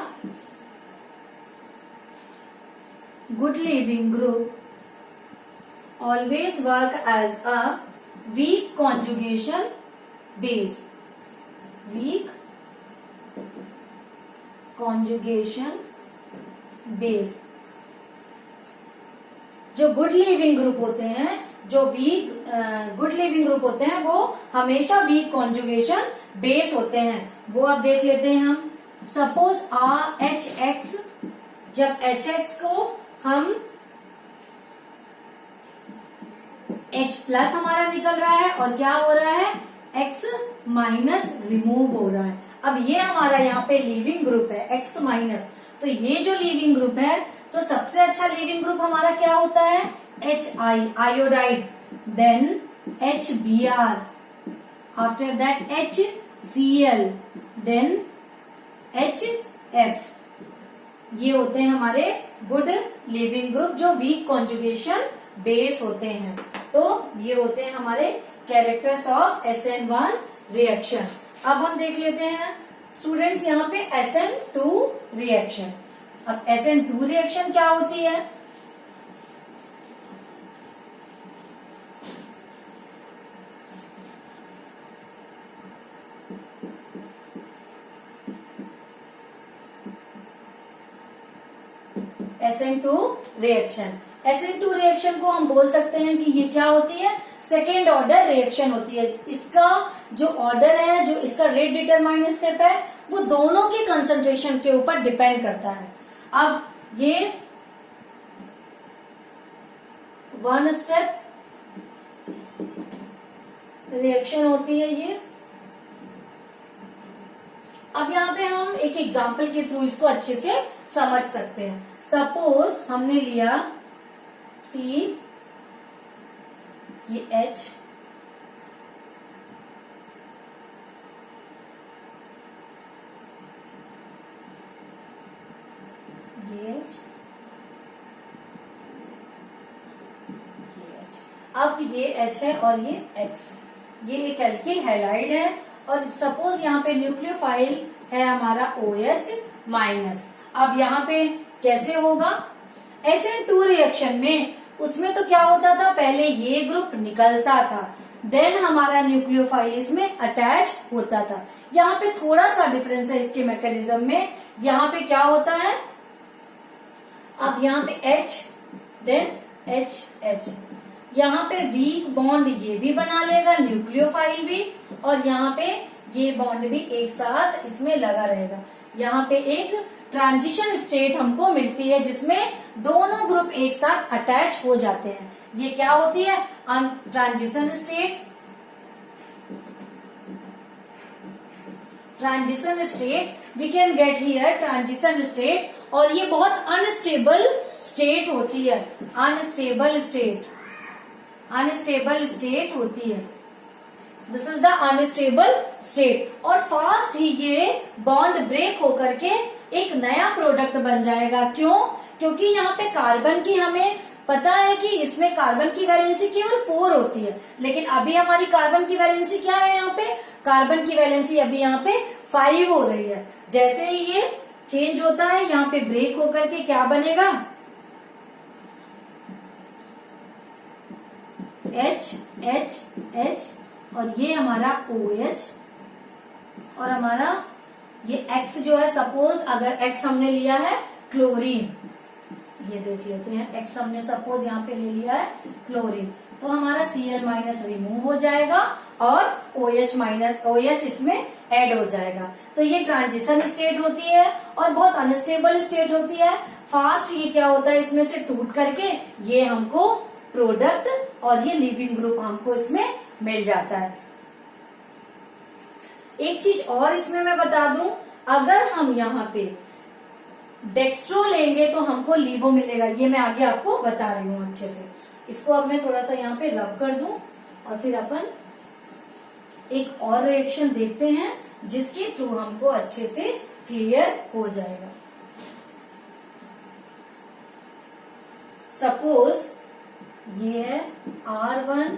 good leaving group always work as a weak conjugation base. Weak conjugation base. जो गुड लिविंग ग्रुप होते हैं, जो वीक गुड लिविंग ग्रुप होते हैं, वो हमेशा वीक कॉन्जुगेशन बेस होते हैं। वो अब देख लेते हैं हम। सपोज HX, जब HX को हम H प्लस हमारा निकल रहा है और क्या हो रहा है, X माइनस रिमूव हो रहा है। अब ये हमारा यहाँ पे लीविंग ग्रुप है X माइनस, तो ये जो लीविंग ग्रुप है, तो सबसे अच्छा लीविंग ग्रुप हमारा क्या होता है, HI iodide, then HBr, after that HCl, then HF। ये होते हैं हमारे गुड लिविंग ग्रुप जो वीक कॉन्जुगेशन बेस होते हैं। तो ये होते हैं हमारे कैरेक्टर्स ऑफ SN1 रिएक्शन। अब हम देख लेते हैं स्टूडेंट्स यहाँ पे SN2 रिएक्शन। अब SN2 रिएक्शन क्या होती है, SN2 रिएक्शन। SN2 रिएक्शन को हम बोल सकते हैं कि ये क्या होती है, सेकेंड ऑर्डर रिएक्शन होती है। इसका जो ऑर्डर है, जो इसका रेट डिटरमाइन स्टेप है, वो दोनों के कंसंट्रेशन के ऊपर डिपेंड करता है। अब ये 1 स्टेप रिएक्शन होती है ये। अब यहाँ पे हम एक एग्जाम्पल के थ्रू इसको अच्छे से समझ सकते हैं। सपोज हमने लिया C, ये H, ये H, ये H। अब ये H है और ये X, ये एक एल्किल हैलाइड है। और सपोज यहाँ पे न्यूक्लियोफाइल है हमारा OH माइनस। अब यहाँ पे कैसे होगा, SN2 रिएक्शन में उसमें तो क्या होता था, पहले ये ग्रुप निकलता था, देन हमारा न्यूक्लियोफाइल इसमें अटैच होता था। यहाँ पे थोड़ा सा डिफरेंस है इसके मैकेनिज्म में। यहाँ पे क्या होता है, अब यहाँ पे H, देन HH, यहाँ पे वीक बॉन्ड ये भी बना लेगा, न्यूक्लियोफाइल भी, और यहाँ पे ये बॉन्ड भी एक साथ इसमें लगा रहेगा। यहाँ पे एक ट्रांजिशन स्टेट हमको मिलती है जिसमें दोनों ग्रुप एक साथ अटैच हो जाते हैं। ये क्या होती है, transition state. Transition state we can get here transition state, और ये बहुत अनस्टेबल स्टेट होती है। अनस्टेबल स्टेट, अनस्टेबल स्टेट होती है। This is the unstable state. और फास्ट ही ये बॉन्ड ब्रेक होकर के एक नया प्रोडक्ट बन जाएगा। क्यों, क्योंकि यहाँ पे कार्बन की हमें पता है कि इसमें कार्बन की वैलेंसी केवल 4 होती है, लेकिन अभी हमारी कार्बन की वैलेंसी क्या है, यहाँ पे कार्बन की वैलेंसी अभी यहाँ पे 5 हो रही है। जैसे ही ये चेंज होता है, यहाँ पे ब्रेक होकर के क्या बनेगा, H H H, और ये हमारा OH, और हमारा ये X जो है, सपोज अगर X हमने लिया है क्लोरीन, ये देख लेते हैं, X हमने सपोज यहाँ पे ले लिया है क्लोरीन, तो हमारा Cl माइनस रिमूव हो जाएगा और OH माइनस OH इसमें ऐड हो जाएगा। तो ये ट्रांजिशन स्टेट होती है और बहुत अनस्टेबल स्टेट होती है। फास्ट ये क्या होता है, इसमें से टूट करके ये हमको प्रोडक्ट और ये लिविंग ग्रुप हमको इसमें मिल जाता है। एक चीज और इसमें मैं बता दूं, अगर हम यहाँ पे डेक्स्ट्रो लेंगे तो हमको लीवो मिलेगा। ये मैं आगे आपको बता रही हूँ अच्छे से। इसको अब मैं थोड़ा सा यहाँ पे रब कर दूं और फिर अपन एक और रिएक्शन देखते हैं जिसके थ्रू हमको अच्छे से क्लियर हो जाएगा। सपोज ये है R1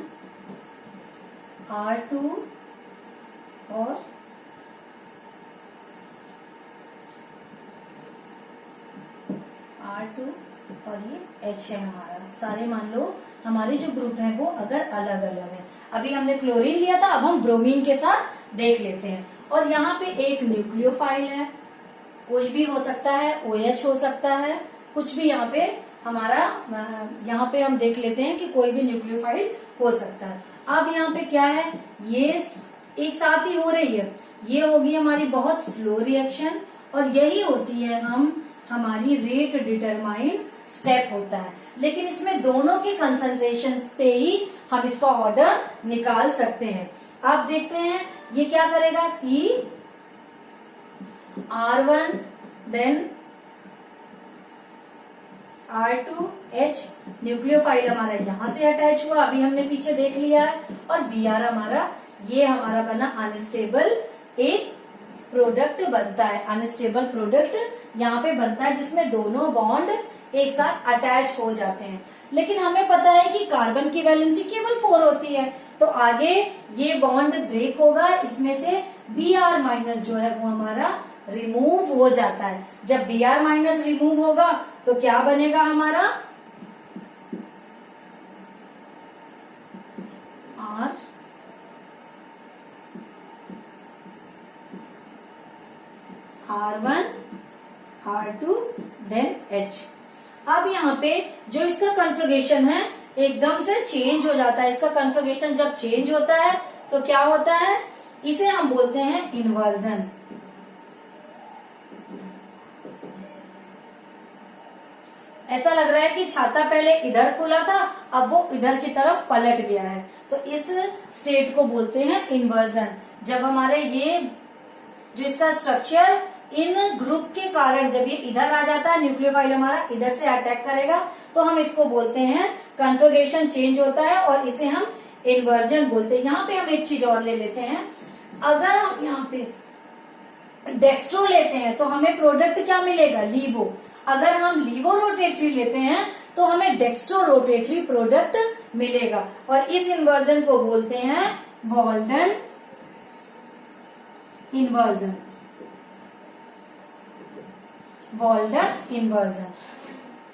R2 और R2 और ये H है हमारा। सारे मान लो हमारे जो ग्रुप है वो अगर अलग अलग है। अभी हमने क्लोरीन लिया था, अब हम ब्रोमीन के साथ देख लेते हैं। और यहाँ पे एक न्यूक्लियोफाइल है, कुछ भी हो सकता है, OH हो सकता है, कुछ भी यहाँ पे हमारा, यहाँ पे हम देख लेते हैं कि कोई भी न्यूक्लियोफाइल हो सकता है। अब यहाँ पे क्या है, ये एक साथ ही हो रही है। ये होगी हमारी बहुत स्लो रिएक्शन और यही होती है हमारी रेट डिटरमाइन स्टेप होता है। लेकिन इसमें दोनों के कंसंट्रेशन पे ही हम इसका ऑर्डर निकाल सकते हैं। अब देखते हैं ये क्या करेगा, C R1 then R2 H, nucleophile हमारा यहाँ से अटैच हुआ, अभी हमने पीछे देख लिया है। और Br हमारा, ये हमारा बना अनस्टेबल एक प्रोडक्ट बनता है। अनस्टेबल प्रोडक्ट यहाँ पे बनता है जिसमें दोनों बॉन्ड एक साथ अटैच हो जाते हैं। लेकिन हमें पता है कि कार्बन की वैलेंसी केवल 4 होती है, तो आगे ये बॉन्ड ब्रेक होगा, इसमें से Br- जो है वो हमारा रिमूव हो जाता है। जब Br- रिमूव होगा तो क्या बनेगा हमारा, R1 R2 देन H। अब यहाँ पे जो इसका कन्फिगरेशन है एकदम से चेंज हो जाता है। इसका कन्फिगरेशन जब चेंज होता है तो क्या होता है, इसे हम बोलते हैं इन्वर्जन। ऐसा लग रहा है कि छाता पहले इधर खुला था, अब वो इधर की तरफ पलट गया है, तो इस स्टेट को बोलते हैं इन्वर्जन। जब हमारे ये जो इसका स्ट्रक्चर इन ग्रुप के कारण जब ये इधर आ जाता है, न्यूक्लियोफाइल हमारा इधर से अटैक करेगा, तो हम इसको बोलते हैं कन्फिगरेशन चेंज होता है और इसे हम इन्वर्जन बोलते हैं। यहाँ पे हम एक चीज और ले लेते हैं, अगर हम यहाँ पे डेक्स्ट्रो लेते हैं तो हमें प्रोडक्ट क्या मिलेगा, लीवो। अगर हम लीवो रोटेटरी लेते हैं तो हमें डेक्स्ट्रो रोटेटरी प्रोडक्ट मिलेगा और इस इन्वर्जन को बोलते हैं वॉल्डन इन्वर्जन। Walden inversion.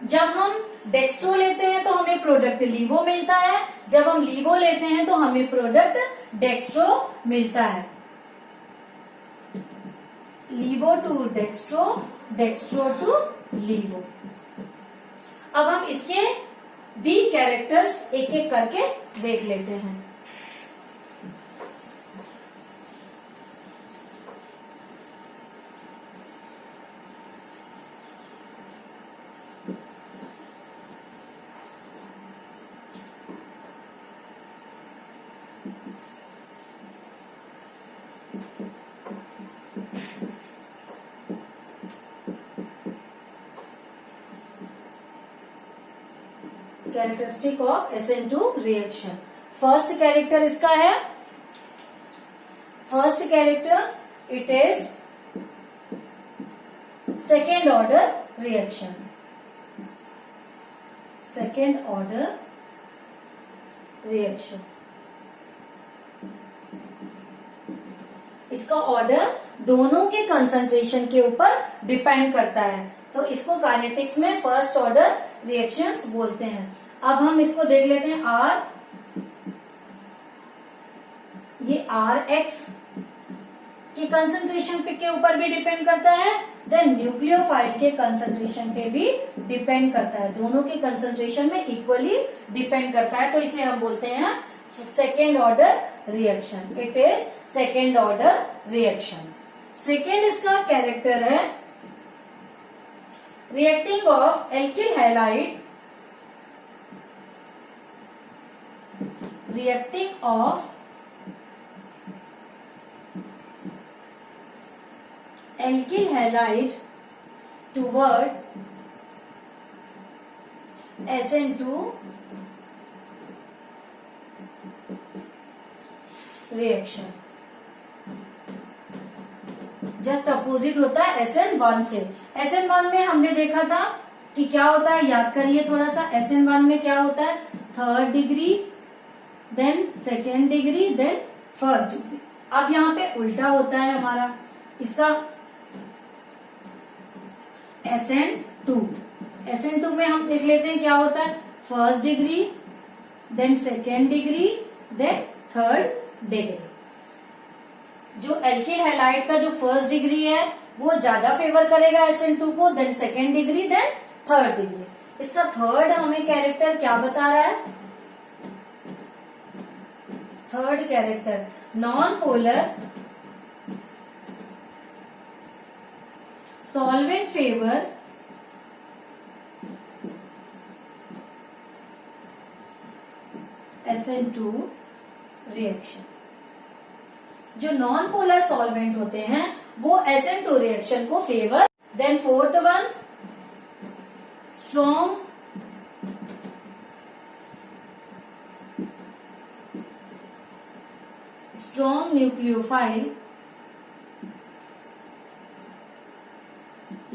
जब हम डेक्स्ट्रो लेते हैं तो हमें प्रोडक्ट लीवो मिलता है, जब हम लीवो लेते हैं तो हमें प्रोडक्ट डेक्स्ट्रो मिलता है। लीवो टू डेक्स्ट्रो, डेक्स्ट्रो टू लीवो। अब हम इसके डी कैरेक्टर्स एक एक करके देख लेते हैं। Characteristic of SN2 reaction. First character इसका है, first character it is second order reaction. Second order reaction, इसका ऑर्डर दोनों के कंसंट्रेशन के ऊपर डिपेंड करता है, तो इसको काइनेटिक्स में फर्स्ट ऑर्डर रिएक्शंस बोलते हैं। अब हम इसको देख लेते हैं, R, ये RX के कंसंट्रेशन पे के ऊपर भी डिपेंड करता है, देन न्यूक्लियोफाइल के कंसंट्रेशन पे भी डिपेंड करता है। दोनों के कंसंट्रेशन में इक्वली डिपेंड करता है, तो इसे हम बोलते हैं second order reaction. It is second order reaction. Second इसका कैरेक्टर है reacting of alkyl halide reacting of alkyl halide toward SN2 reaction. Just opposite होता है SN1 से। SN1 में हमने देखा था कि क्या होता है, याद करिए थोड़ा सा। SN1 में क्या होता है, 3rd degree, then 2nd degree, then 1st degree. अब यहाँ पे उल्टा होता है हमारा इसका SN2। SN2 में हम देख लेते हैं क्या होता है, 1st degree, then 2nd degree, then 3rd degree. जो एल्किल हैलाइड का जो 1st डिग्री है वो ज्यादा फेवर करेगा SN2 को, then 2nd degree, then 3rd degree. इसका 3rd हमें कैरेक्टर क्या बता रहा है, 3rd character non polar solvent favour SN2 reaction. जो नॉन पोलर सॉल्वेंट होते हैं वो SN2 रिएक्शन को favour. Then 4th one, strong nucleophile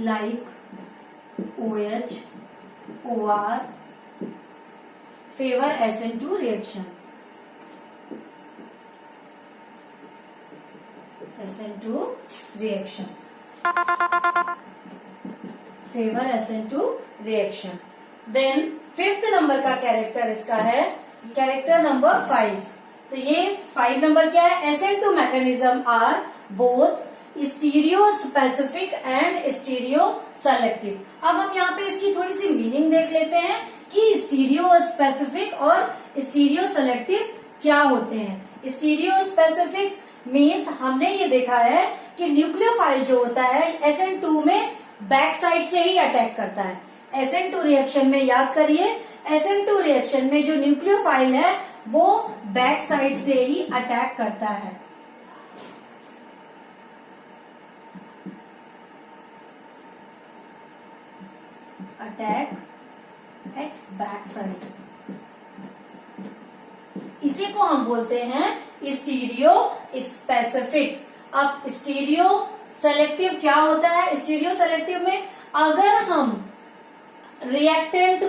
like OH, OR favor SN2 reaction। SN2 reaction favor SN2 reaction। Then 5th number का character इसका है character number 5। तो ये 5 नंबर क्या है, SN2 mechanism are both stereo specific and stereo selective. अब हम यहाँ पे इसकी थोड़ी सी मीनिंग देख लेते हैं कि स्टीरियो स्पेसिफिक और स्टीरियो सेलेक्टिव क्या होते हैं। स्टीरियो स्पेसिफिक मीन्स हमने ये देखा है कि न्यूक्लियोफाइल जो होता है SN2 में बैक साइड से ही अटैक करता है। SN2 रिएक्शन में याद करिए, SN2 रिएक्शन में जो न्यूक्लियोफाइल है वो बैक साइड से ही अटैक करता है। अटैक एट बैक साइड, इसी को हम बोलते हैं स्टीरियो स्पेसिफिक। अब स्टीरियो सेलेक्टिव क्या होता है, स्टीरियो सेलेक्टिव में अगर हम रिएक्टेंट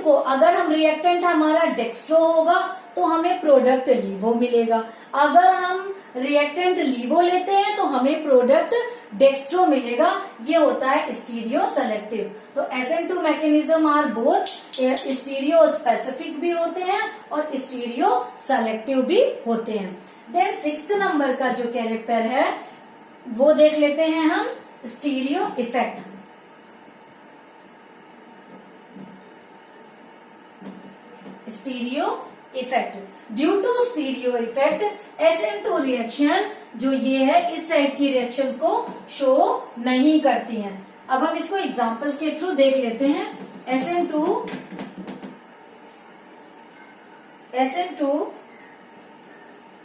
हमारा डेक्स्ट्रो होगा तो हमें प्रोडक्ट लीवो मिलेगा। अगर हम रिएक्टेंट लीवो लेते हैं तो हमें प्रोडक्ट डेक्स्ट्रो मिलेगा। ये होता है स्टीरियो सेलेक्टिव। तो SN2 mechanism are both stereo specific भी होते हैं और स्टीरियो सेलेक्टिव भी होते हैं। देन 6th नंबर का जो कैरेक्टर है वो देख लेते हैं हम, stereo effect. Stereo effect, due to stereo effect SN2 reaction जो ये है इस टाइप की रिएक्शंस को शो नहीं करती हैं। अब हम इसको एग्जांपल्स के थ्रू देख लेते हैं। SN2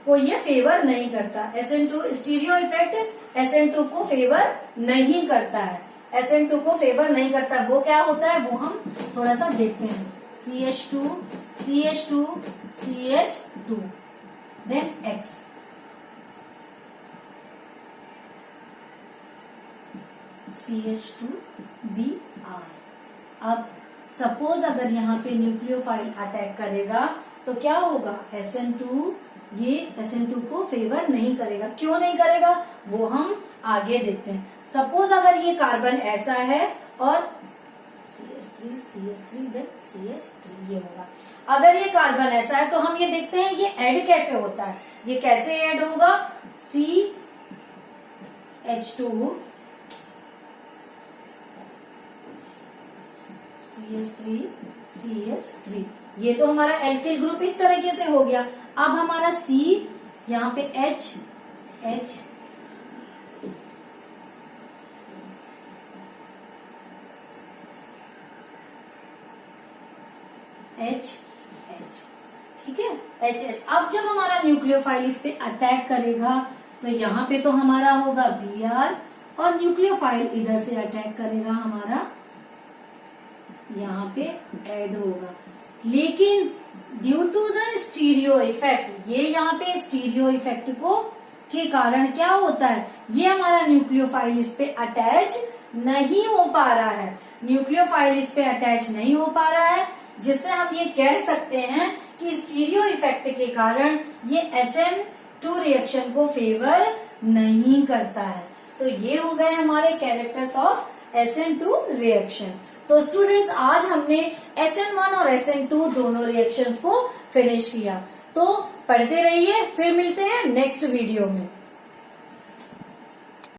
को ये फेवर नहीं करता। SN2 स्टीरियो इफेक्ट SN2 को फेवर नहीं करता है। SN2 को फेवर नहीं करता, वो क्या होता है वो हम थोड़ा सा देखते हैं। CH2 CH2 CH2 then X, CH2Br। अब सपोज अगर यहाँ पे न्यूक्लियोफाइल अटैक करेगा तो क्या होगा, SN2 ये SN2 को फेवर नहीं करेगा। क्यों नहीं करेगा वो हम आगे देखते हैं। सपोज अगर ये कार्बन ऐसा है और CH3 देन CH3 ये होगा। अगर ये कार्बन ऐसा है तो हम ये देखते हैं ये ऐड कैसे होता है। ये कैसे ऐड होगा, CH2 CH3 CH3, ये तो हमारा एल्किल ग्रुप इस तरीके से हो गया। अब हमारा C यहाँ पे H ठीक है, HH। अब जब हमारा न्यूक्लियोफाइल इस पे अटैक करेगा तो यहाँ पे तो हमारा होगा Br, और न्यूक्लियोफाइल इधर से अटैक करेगा हमारा, यहाँ पे ऐड होगा। लेकिन due to the stereo effect, ये यहाँ पे स्टीरियो इफेक्ट को के कारण क्या होता है, ये हमारा न्यूक्लियोफाइल इस पे अटैच नहीं हो पा रहा है, न्यूक्लियोफाइल इस पे अटैच नहीं हो पा रहा है, जिससे हम ये कह सकते हैं कि स्टीरियो इफेक्ट के कारण ये SN2 रिएक्शन को फेवर नहीं करता है। तो ये हो गए हमारे कैरेक्टर्स ऑफ SN2 रिएक्शन। तो स्टूडेंट्स आज हमने SN1 और SN2 दोनों रिएक्शंस को फिनिश किया। तो पढ़ते रहिए, फिर मिलते हैं नेक्स्ट वीडियो में।